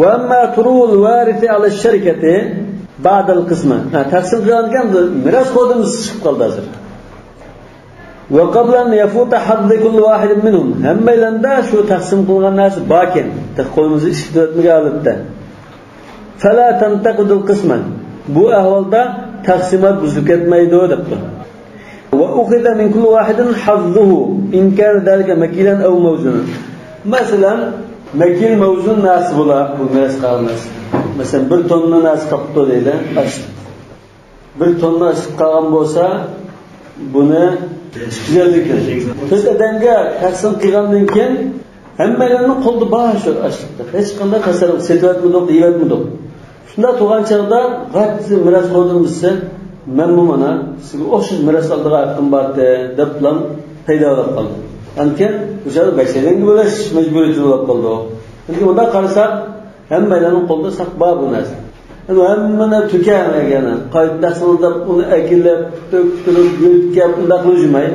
Va amma turul varisi ala sharikati ba'da al-qisma. Taqsim qilingan miras xodimiz chiqib qoldi hozir. Va qabla an yafuta hadd kull wahid minhum. Hammalanda shu taqsim qilgan narsa bor ekan. Qo'limizni ishlatib o'tmaganlikda. Fala tantaqidu al-qisma. Bu ahvolda taqsimot buzib ketmaydi debdi. Va ukhida min kull wahidin hazzuhu in kana dalika makilan aw mawzunan. Mesela mekil mevzun nasıl bula bu miras kalmaz. Mesela 1 tonna nasıl kaptı deydi. Bir tonna kalgan bolsa bunu 250 kilo. Söz adamga taqsim qilgandan keyin hammalarning qo'lda bor shu ashliqda. Hech qanday tasarruf setayotmadi, deyotmadi. Shunda turgan chaqda g'atsi miras xodimisi men bu mana sizga o'xshash miras oldiga haqqim bor deb plan paydo qildi. Anken o'sha basharanga bo'lish majburiyati bo'lib qoldi. Endi unda qarasak, hammalarning qo'lida saq bor bu narsa. Endi hammani tukanmagan, qaytdasinda uni akillab, to'ktirib, yo'tkab, unda qilishmay.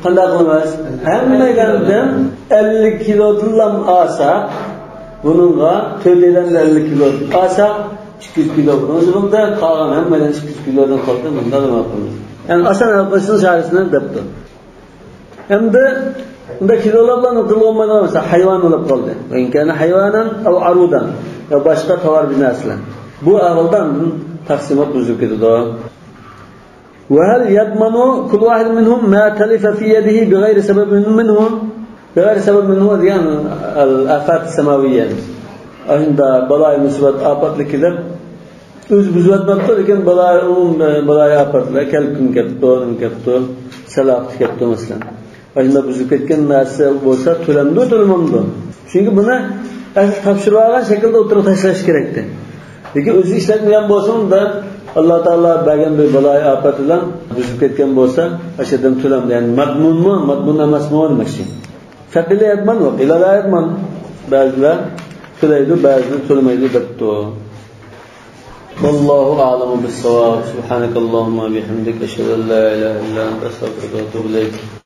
Qanday qilamiz? Hammalardan 50 kilodan olsa, buningga 4 dan 50 kilo olsa, 200 kilo o'zimda qolgan hammadan 200 kilodan qoldi, bunda nima qilamiz? Yani asan alqishning sharisini debdi. Endi unda kilolar bilan o'tilgan bo'lsa hayvon bo'lib qoldi. Yoki hayvonan aw arudan yo boshqa tovar narsalar. Bu ahvoldan taqsimot buzib ketadi. Wa hal yadmanu kull wahid minhum ma talifa fi yadihi bighayri sababin minhu bighayri sabab minhu diyan al-afat samawiyya. Anda balay musibat afatliklar o'z buzatmoqda lekin balay afatlar kelkun kapto salaq kapto masalan. Ayında buzib ketgan narsa bo'lsa to'lamdi. Chunki buni topshirib olgan shaklda o'tirib tashlash kerakdi. Lekin o'zi ishlatmagan bo'lsa unda Alloh taolo bergan bir baloy ofat bilan buzib ketgan bo'lsa, o'shadan to'lamdi. Ya'ni madmun emasmi demoqchi. Faqila yadman va qilalayman ba'zilar Tölaydi, ba'zini tölemaydi depdi. Vallahu a'lamu bis-savab. Subhanakallahumma bihamdika ashhadu an la ilaha illa anta astaghfiruka wa atubu ilayk.